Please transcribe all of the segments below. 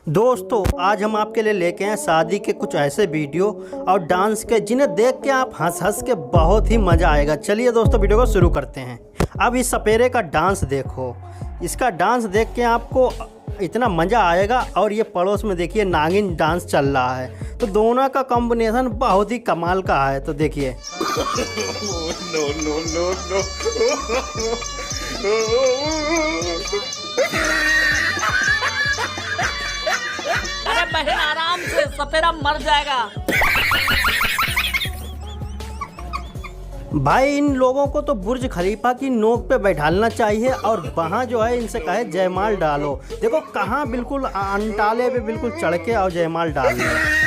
दोस्तों आज हम आपके लिए लेके आए शादी के कुछ ऐसे वीडियो और डांस के जिन्हें देख के आप हंस हंस के बहुत ही मज़ा आएगा। चलिए दोस्तों वीडियो को शुरू करते हैं। अब इस सपेरे का डांस देखो, इसका डांस देख के आपको इतना मज़ा आएगा। और ये पड़ोस में देखिए नागिन डांस चल रहा है, तो दोनों का कॉम्बिनेशन बहुत ही कमाल का है। तो देखिए अरे बहन आराम से, सपेरा मर जाएगा। भाई इन लोगों को तो बुर्ज खलीफा की नोक पे बैठालना चाहिए और वहाँ जो है इनसे कहे जयमाल डालो। देखो कहाँ बिल्कुल अंटाले पे बिल्कुल चढ़ के और जयमाल डाल रहे।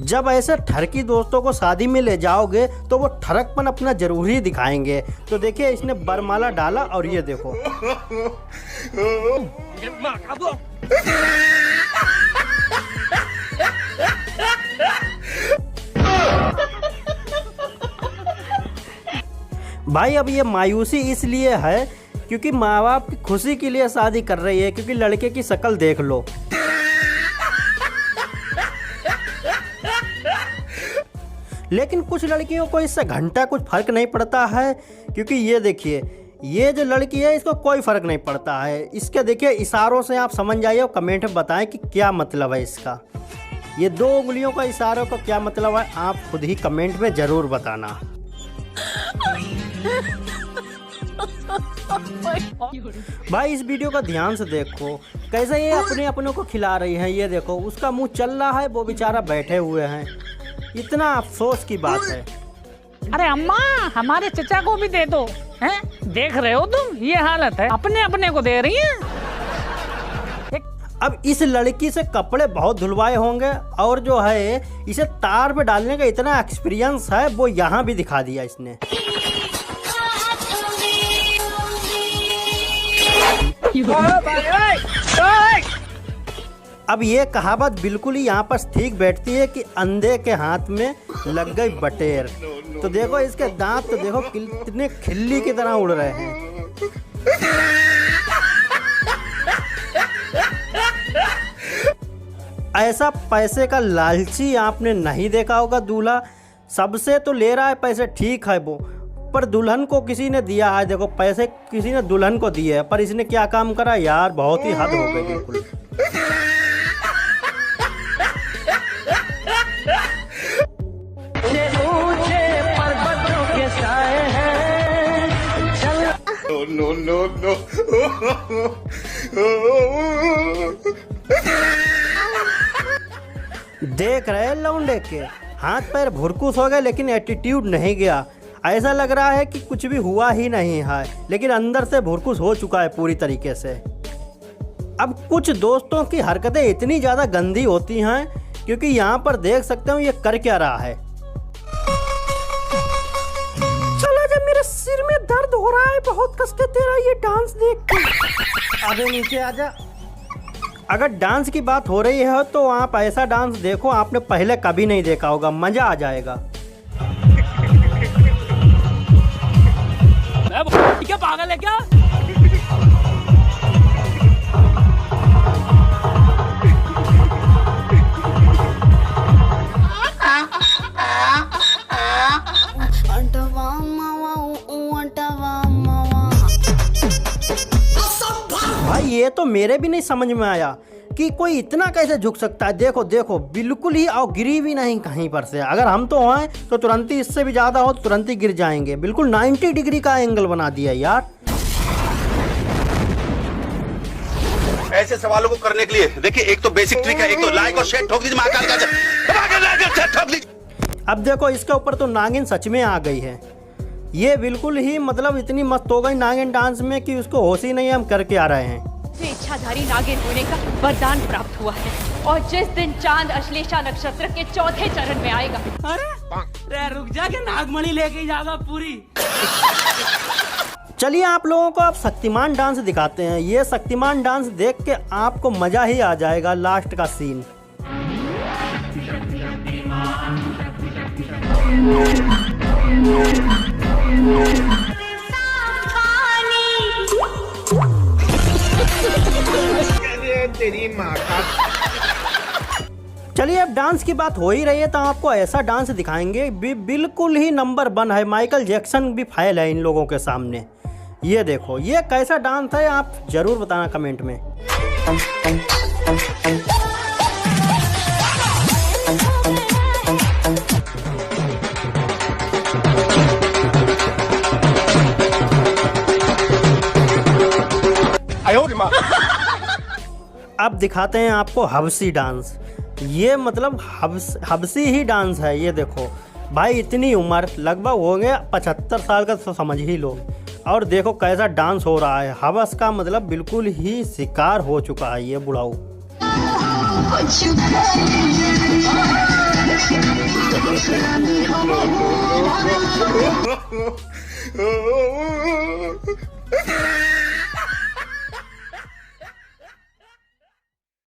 जब ऐसे ठरकी दोस्तों को शादी में ले जाओगे तो वो ठरकपन अपना जरूर ही दिखाएंगे। तो देखिए इसने बरमाला डाला और ये देखो भाई अब ये मायूसी इसलिए है क्योंकि माँ बाप की खुशी के लिए शादी कर रही है, क्योंकि लड़के की शक्ल देख लो। लेकिन कुछ लड़कियों को इससे घंटा कुछ फर्क नहीं पड़ता है, क्योंकि ये देखिए ये जो लड़की है इसको कोई फर्क नहीं पड़ता है। इसके देखिए इशारों से आप समझ जाइए और कमेंट में बताएं कि क्या मतलब है इसका। ये 2 उंगलियों का इशारों का क्या मतलब है, आप खुद ही कमेंट में ज़रूर बताना। भाई इस वीडियो का ध्यान से देखो कैसे ये अपने अपनों को खिला रही है। ये देखो उसका मुंह चल रहा है, वो बेचारा बैठे हुए हैं। इतना अफसोस की बात है। अरे अम्मा हमारे चचा को भी दे दो, हैं? देख रहे हो तुम ये हालत है, अपने अपने को दे रही हैं। अब इस लड़की से कपड़े बहुत धुलवाए होंगे और जो है इसे तार पे डालने का इतना एक्सपीरियंस है, वो यहाँ भी दिखा दिया इसने। अब ये कहावत बिल्कुल ही यहाँ पर ठीक बैठती है कि अंधे के हाथ में लग गई बटेर। तो देखो इसके दांत तो देखो कितने खिल्ली की तरह उड़ रहे हैं। ऐसा पैसे का लालची आपने नहीं देखा होगा दूल्हा। सबसे तो ले रहा है पैसे, ठीक है वो, पर दुल्हन को किसी ने दिया है। देखो पैसे किसी ने दुल्हन को दिए हैं, पर इसने क्या काम करा यार, बहुत ही हद हो गई बिल्कुल। No, no, no. देख रहे हैं लौंडे के हाथ पैर भुरकुस हो गए, लेकिन एटीट्यूड नहीं गया। ऐसा लग रहा है कि कुछ भी हुआ ही नहीं है, लेकिन अंदर से भुरकुस हो चुका है पूरी तरीके से। अब कुछ दोस्तों की हरकतें इतनी ज़्यादा गंदी होती हैं, क्योंकि यहाँ पर देख सकते हो ये कर क्या रहा है। चला जब मेरे सिर में दर्द हो रहा है बहुत कस के तेरा ये डांस देख के। अबे नीचे आजा। अगर डांस की बात हो रही है तो आप ऐसा डांस देखो, आपने पहले कभी नहीं देखा होगा, मजा आ जाएगा। क्या पागल है क्या? भाई ये तो मेरे भी नहीं समझ में आया कि कोई इतना कैसे झुक सकता है। देखो देखो बिल्कुल ही और गिरी भी नहीं कहीं पर से। अगर हम तो हैं तो तुरंत ही, इससे भी ज़्यादा हो तुरंत ही गिर जाएंगे। बिल्कुल 90 डिग्री का एंगल बना दिया यार। ऐसे सवालों को करने के लिए देखिए एक तो बेसिक ट्रिक है, एक तो लाइक और शेयर ठोक दीजिए महाकाल का। अब देखो इसके ऊपर तो नागिन सच में आ गई है। ये बिल्कुल ही मतलब इतनी मस्त हो गई नागिन डांस में कि उसको होश ही नहीं, हम करके आ रहे हैं। इच्छाधारी नागिन होने का वरदान प्राप्त हुआ है, और जिस दिन चांद अश्लेषा नक्षत्र के 4थे चरण में आएगा। अरे रुक जा के नागमणि लेके जाएगा पूरी। चलिए आप लोगों को अब शक्तिमान डांस दिखाते हैं। ये शक्तिमान डांस देख के आपको मजा ही आ जाएगा। लास्ट का सीन तेरी माँ का। चलिए अब डांस की बात हो ही रही है तो आपको ऐसा डांस दिखाएंगे बिल्कुल ही नंबर 1 है। माइकल जैक्सन भी फाइल है इन लोगों के सामने। ये देखो ये कैसा डांस है, आप जरूर बताना कमेंट में। अब दिखाते हैं आपको हबसी डांस। ये मतलब हबसी ही डांस है। ये देखो भाई, इतनी उम्र लगभग हो गया 75 साल का तो समझ ही लो, और देखो कैसा डांस हो रहा है। हवस का मतलब बिल्कुल ही शिकार हो चुका है ये बुढ़ाऊ।